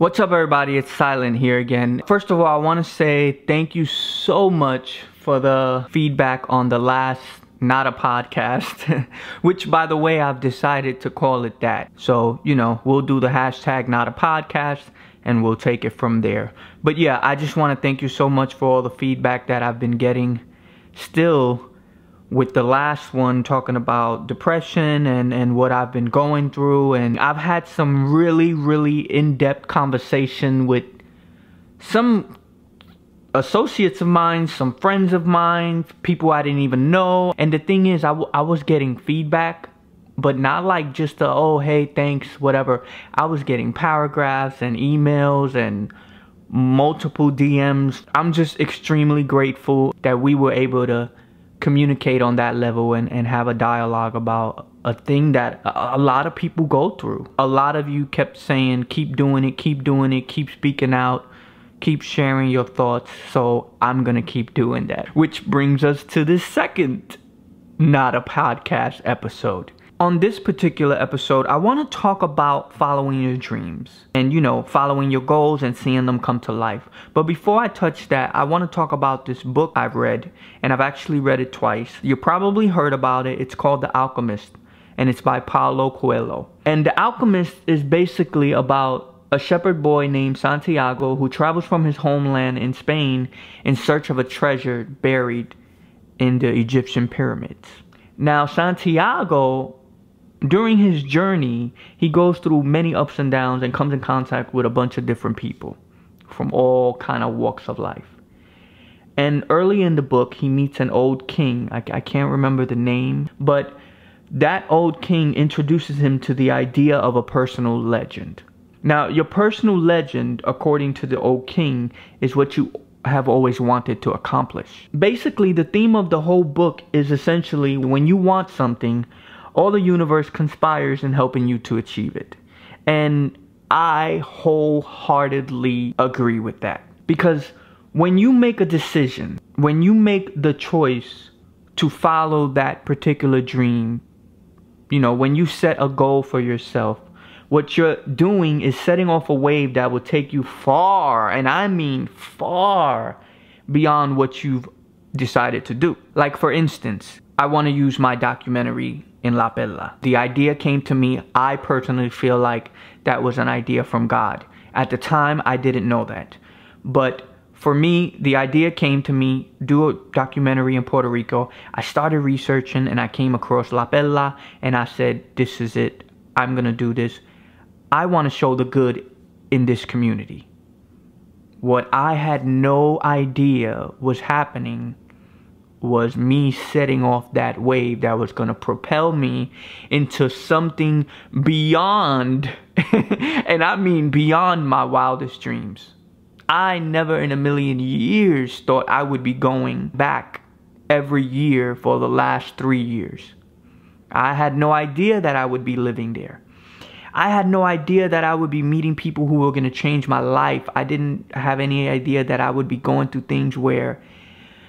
What's up, everybody? It's Silent here again. First of all, I want to say thank you so much for the feedback on the last Not a Podcast, which, by the way, I've decided to call it that. So, we'll do the hashtag Not a Podcast and we'll take it from there. But yeah, I just want to thank you so much for all the feedback that I've been getting. Still, with the last one talking about depression and what I've been going through, and I've had some really in-depth conversation with some associates of mine, some friends of mine, people I didn't even know. And the thing is, I was getting feedback, but not like just a, oh, hey, thanks, whatever. I was getting paragraphs and emails and multiple DMs. I'm just extremely grateful that we were able to communicate on that level and have a dialogue about a thing that a lot of people go through. A lot of you kept saying, keep doing it, keep speaking out, keep sharing your thoughts. So I'm gonna keep doing that. Which brings us to the second Not a Podcast episode. On this particular episode, I want to talk about following your dreams and, following your goals and seeing them come to life. But before I touch that, I want to talk about this book I've read, and I've actually read it twice. You probably heard about it. It's called The Alchemist, and it's by Paulo Coelho. And The Alchemist is basically about a shepherd boy named Santiago who travels from his homeland in Spain in search of a treasure buried in the Egyptian pyramids. Now, Santiago, during his journey, he goes through many ups and downs and comes in contact with a bunch of different people from all kind of walks of life. And early in the book, he meets an old king. I can't remember the name, but that old king introduces him to the idea of a personal legend. Now, your personal legend, according to the old king, is what you have always wanted to accomplish. Basically, the theme of the whole book is essentially when you want something, all the universe conspires in helping you to achieve it. And I wholeheartedly agree with that. Because when you make a decision, when you make the choice to follow that particular dream, when you set a goal for yourself, what you're doing is setting off a wave that will take you far, and I mean far, beyond what you've decided to do. Like, for instance, I want to use my documentary in La Perla. The idea came to me. I personally feel like that was an idea from God. At the time, I didn't know that. But for me, the idea came to me, do a documentary in Puerto Rico. I started researching and I came across La Perla and I said, this is it. I'm going to do this. I want to show the good in this community. What I had no idea was happening was me setting off that wave that was going to propel me into something beyond, and I mean beyond my wildest dreams. I never in a million years thought I would be going back every year for the last 3 years. I had no idea that I would be living there. I had no idea that I would be meeting people who were going to change my life. I didn't have any idea that I would be going through things where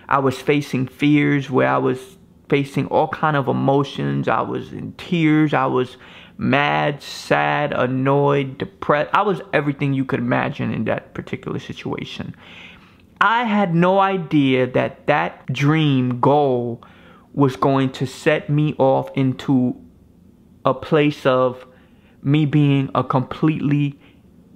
I was facing fears, where I was facing all kind of emotions. I was in tears. I was mad, sad, annoyed, depressed. I was everything you could imagine in that particular situation. I had no idea that that dream goal was going to set me off into a place of me being a completely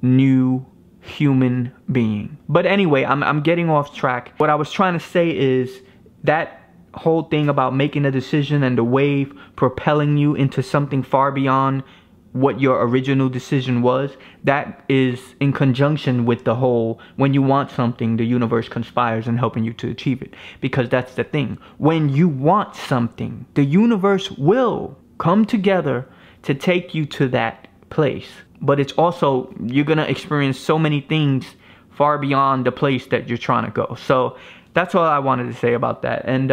new human being. But anyway, I'm getting off track. What I was trying to say is that whole thing about making a decision and the wave propelling you into something far beyond what your original decision was, that is in conjunction with the whole, when you want something, the universe conspires in helping you to achieve it. Because that's the thing. When you want something, the universe will come together to take you to that place. But it's also, you're going to experience so many things far beyond the place that you're trying to go. So that's all I wanted to say about that. And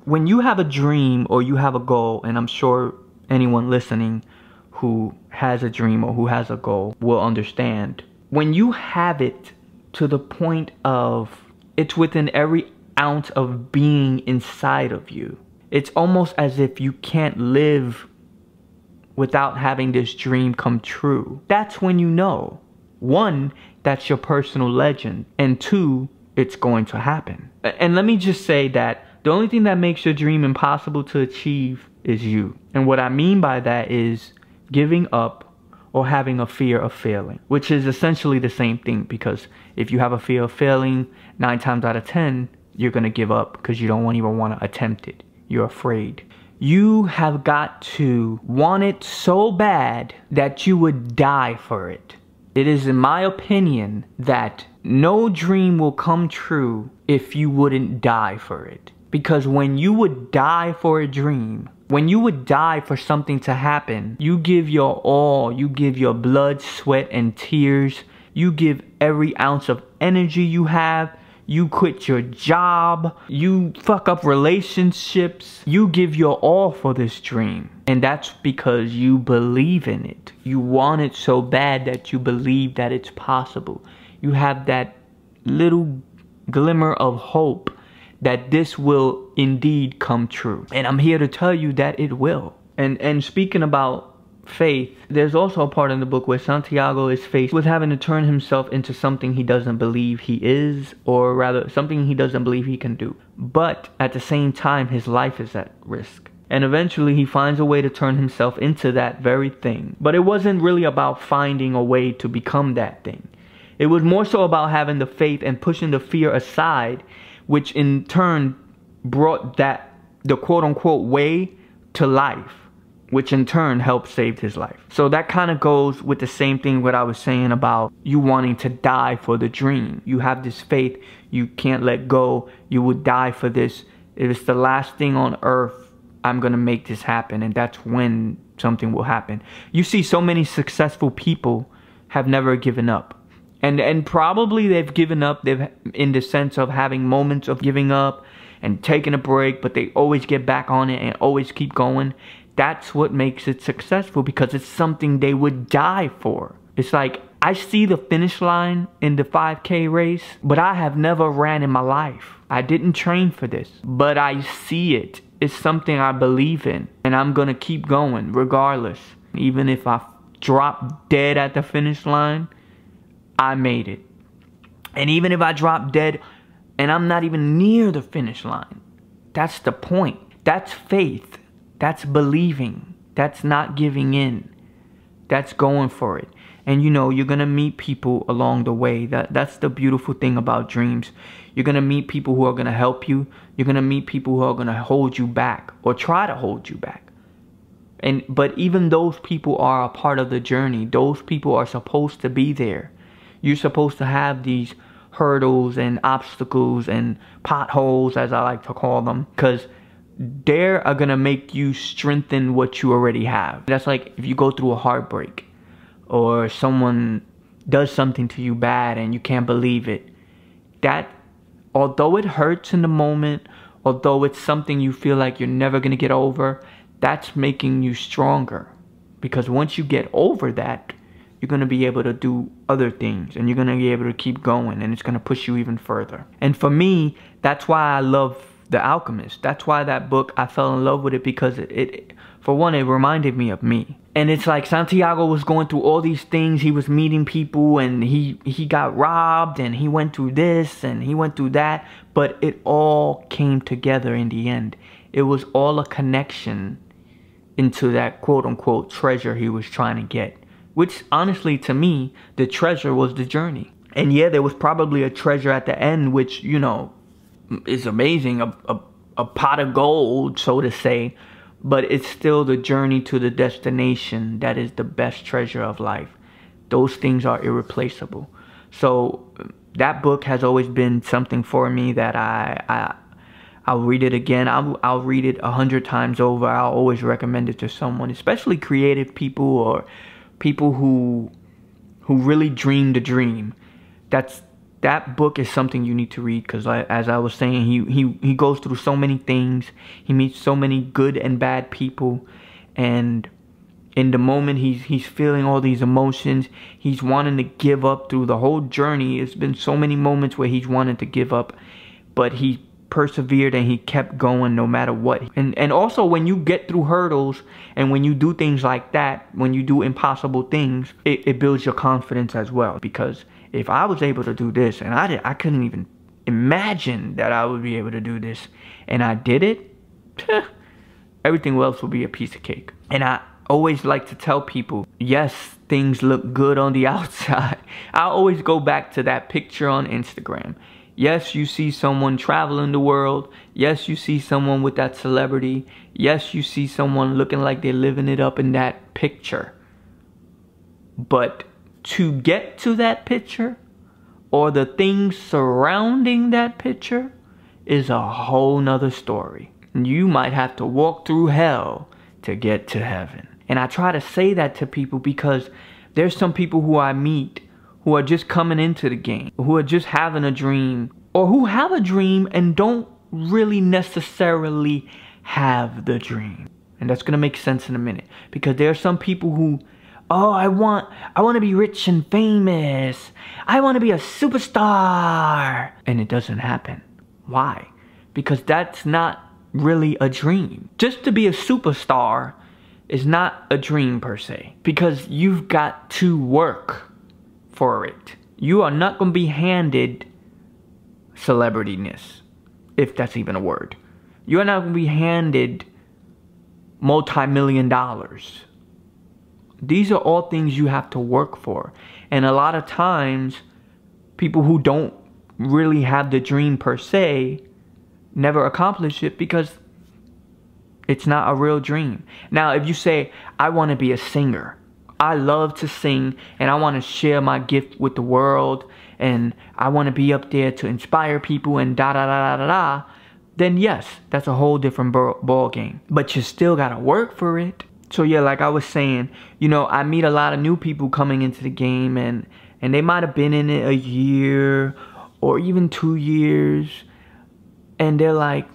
when you have a dream or you have a goal, and I'm sure anyone listening who has a dream or who has a goal will understand, when you have it to the point of it's within every ounce of being inside of you, it's almost as if you can't live without having this dream come true. That's when you know one, that's your personal legend, and two, it's going to happen. And let me just say that the only thing that makes your dream impossible to achieve is you. And what I mean by that is giving up or having a fear of failing, which is essentially the same thing, because if you have a fear of failing, 9 times out of 10, you're going to give up because you don't even want to attempt it. You're afraid. You have got to want it so bad that you would die for it. It is in my opinion that no dream will come true if you wouldn't die for it. Because when you would die for a dream, when you would die for something to happen, you give your all, you give your blood, sweat, and tears. You give every ounce of energy you have. You quit your job. You fuck up relationships. You give your all for this dream. And that's because you believe in it. You want it so bad that you believe that it's possible. You have that little glimmer of hope that this will indeed come true. And I'm here to tell you that it will. And speaking about faith, there's also a part in the book where Santiago is faced with having to turn himself into something he doesn't believe he is, or rather something he doesn't believe he can do. But at the same time, his life is at risk. And eventually he finds a way to turn himself into that very thing. But it wasn't really about finding a way to become that thing. It was more so about having the faith and pushing the fear aside, which in turn brought the quote-unquote way to life, which in turn helped save his life. So that kind of goes with the same thing what I was saying about you wanting to die for the dream. You have this faith, you can't let go, you would die for this. If it's the last thing on earth, I'm gonna make this happen, and that's when something will happen. You see so many successful people have never given up. And probably they've given up in the sense of having moments of giving up and taking a break, but they always get back on it and always keep going. That's what makes it successful, because it's something they would die for. It's like, I see the finish line in the 5K race, but I have never ran in my life. I didn't train for this, but I see it. It's something I believe in, and I'm gonna keep going regardless. Even if I drop dead at the finish line, I made it. And even if I drop dead and I'm not even near the finish line, that's the point. That's faith. That's believing. That's not giving in. That's going for it. And you know, you're going to meet people along the way. That's the beautiful thing about dreams. You're going to meet people who are going to help you. You're going to meet people who are going to hold you back or try to hold you back. But even those people are a part of the journey. Those people are supposed to be there. You're supposed to have these hurdles and obstacles and potholes, as I like to call them, because they are going to make you strengthen what you already have. That's like if you go through a heartbreak or someone does something to you bad and you can't believe it. That, although it hurts in the moment, although it's something you feel like you're never going to get over, that's making you stronger. Because once you get over that, you're going to be able to do other things, and you're going to be able to keep going, and it's going to push you even further. And for me, that's why I love The Alchemist. That's why that book, I fell in love with it, because it for one, it reminded me of me. And it's like Santiago was going through all these things. He was meeting people, and he got robbed, and he went through this, and he went through that. But it all came together in the end. It was all a connection into that quote-unquote treasure he was trying to get. Which, honestly, to me, the treasure was the journey. And yeah, there was probably a treasure at the end, which, you know, is amazing. A pot of gold, so to say. But it's still the journey to the destination that is the best treasure of life. Those things are irreplaceable. So that book has always been something for me that I'll read it again. I'll read it 100 times over. I'll always recommend it to someone, especially creative people or people who really dream the dream. That book is something you need to read, because as I was saying, he goes through so many things. He meets so many good and bad people, and in the moment he's feeling all these emotions. He's wanting to give up through the whole journey. It's been so many moments where he's wanted to give up, but he persevered and he kept going no matter what. And also when you get through hurdles and when you do things like that, when you do impossible things, it builds your confidence as well. Because if I was able to do this and I couldn't even imagine that I would be able to do this and I did it, everything else will be a piece of cake. And I always like to tell people, yes, things look good on the outside. I always go back to that picture on Instagram. Yes, you see someone traveling the world. Yes, you see someone with that celebrity. Yes, you see someone looking like they're living it up in that picture. But to get to that picture or the things surrounding that picture is a whole nother story. You might have to walk through hell to get to heaven. And I try to say that to people because there's some people who I meet who are just coming into the game, who are just having a dream, or who have a dream and don't really necessarily have the dream. And that's gonna make sense in a minute, because there are some people who, oh, I want to be rich and famous. I want to be a superstar. And it doesn't happen. Why? Because that's not really a dream. Just to be a superstar is not a dream per se, because you've got to work for it. You are not going to be handed celebrityness, if that's even a word. You're not going to be handed multi-million dollars. These are all things you have to work for. And a lot of times, people who don't really have the dream per se never accomplish it because it's not a real dream. Now, if you say, I want to be a singer, I love to sing and I want to share my gift with the world and I want to be up there to inspire people and da da da da da da, then yes, that's a whole different ball game. But you still got to work for it. So yeah, like I was saying, you know, I meet a lot of new people coming into the game and they might have been in it a year or even 2 years. And they're like,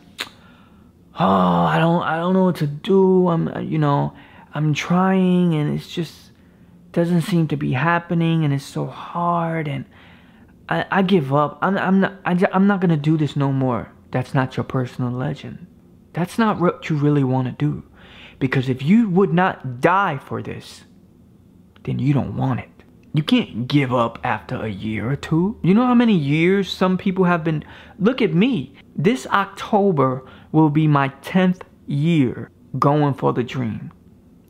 oh, I don't know what to do. I'm trying and it's just doesn't seem to be happening and it's so hard and I give up. I'm not gonna do this no more. That's not your personal legend. That's not what you really want to do. Because if you would not die for this, then you don't want it. You can't give up after a year or two. You know how many years some people have been... Look at me. This October will be my 10th year going for the dream.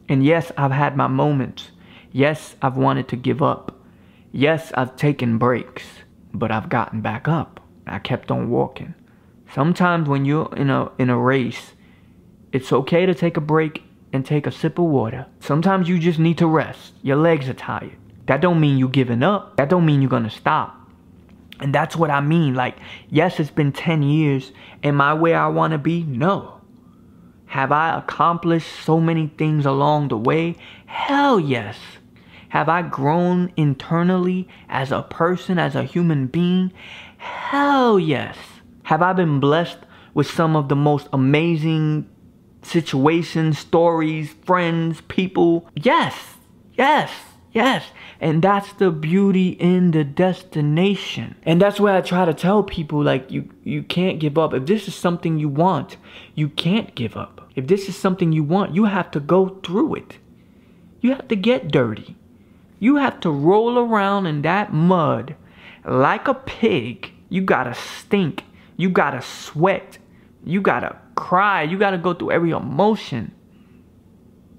And yes, I've had my moments. Yes, I've wanted to give up. Yes, I've taken breaks. But I've gotten back up. I kept on walking. Sometimes when you're in a race, it's okay to take a break and take a sip of water. Sometimes you just need to rest. Your legs are tired. That don't mean you giving up. That don't mean you're gonna stop. And that's what I mean. Like, yes, it's been 10 years. Am I where I want to be? No. Have I accomplished so many things along the way? Hell yes. Have I grown internally as a person, as a human being? Hell yes. Have I been blessed with some of the most amazing situations, stories, friends, people? Yes, yes, yes. And that's the beauty in the destination. And that's why I try to tell people, like, you can't give up. If this is something you want, you can't give up. If this is something you want, you have to go through it. You have to get dirty. You have to roll around in that mud like a pig. You gotta stink. You gotta sweat. You gotta cry. You gotta go through every emotion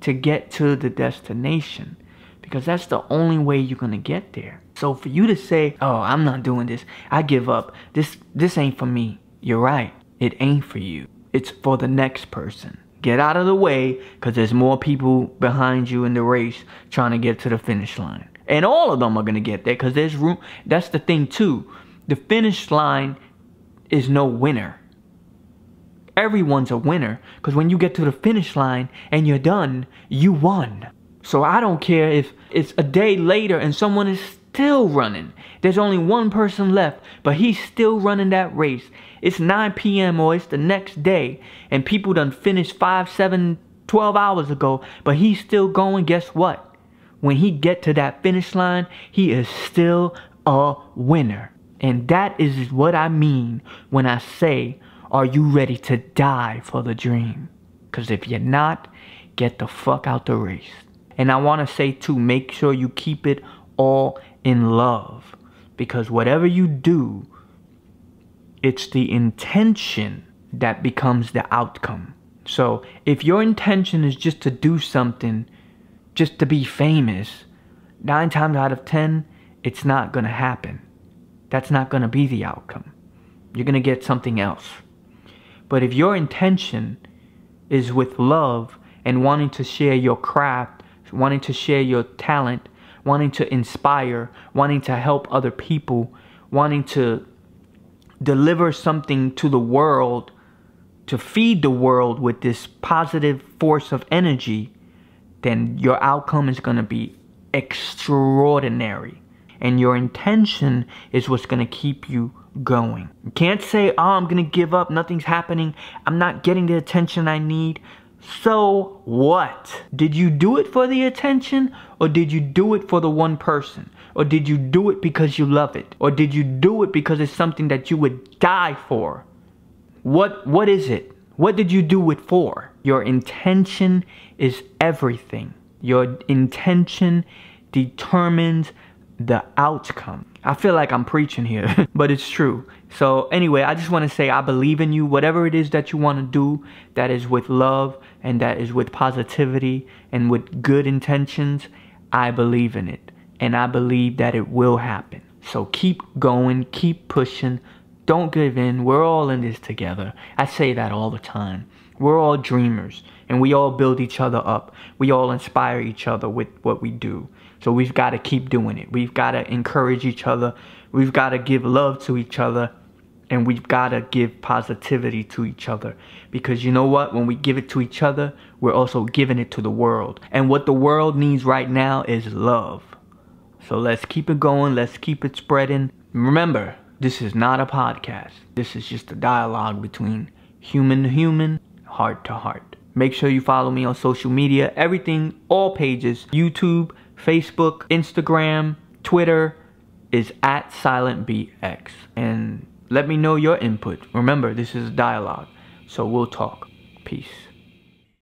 to get to the destination. Because that's the only way you're gonna get there. So for you to say, oh, I'm not doing this, I give up, this ain't for me. You're right. It ain't for you. It's for the next person. Get out of the way, because there's more people behind you in the race trying to get to the finish line. And all of them are gonna get there, because there's room. That's the thing too. The finish line is no winner. Everyone's a winner, because when you get to the finish line and you're done, you won. So I don't care if it's a day later and someone is still running. There's only one person left, but he's still running that race. It's 9 p.m. or it's the next day, and people done finished 5, 7, 12 hours ago, but he's still going. Guess what? When he get to that finish line, he is still a winner. And that is what I mean when I say Are you ready to die for the dream? Because if you're not, get the fuck out the race. And I want to say too, make sure you keep it all in love. Because whatever you do, it's the intention that becomes the outcome. So if your intention is just to do something, just to be famous, 9 times out of 10, it's not going to happen. That's not going to be the outcome. You're going to get something else. But if your intention is with love and wanting to share your craft, wanting to share your talent, wanting to inspire, wanting to help other people, wanting to deliver something to the world, to feed the world with this positive force of energy, then your outcome is going to be extraordinary. And your intention is what's going to keep you going. You can't say, oh, I'm going to give up. Nothing's happening. I'm not getting the attention I need. So what? Did you do it for the attention? Or did you do it for the one person? Or did you do it because you love it? Or did you do it because it's something that you would die for? What is it? What did you do it for? Your intention is everything. Your intention determines the outcome. I feel like I'm preaching here, but it's true. So anyway, I just want to say I believe in you. Whatever it is that you want to do that is with love and that is with positivity and with good intentions, I believe in it. And I believe that it will happen. So keep going, keep pushing. Don't give in. We're all in this together. I say that all the time. We're all dreamers and we all build each other up. We all inspire each other with what we do. So we've got to keep doing it. We've got to encourage each other. We've got to give love to each other. And we've got to give positivity to each other. Because you know what? When we give it to each other, we're also giving it to the world. And what the world needs right now is love. So let's keep it going. Let's keep it spreading. Remember, this is not a podcast. This is just a dialogue between human to human, heart to heart. Make sure you follow me on social media. Everything, all pages, YouTube, Facebook, Instagram, Twitter is at SilentBX. And let me know your input. Remember, this is a dialogue. So we'll talk. Peace.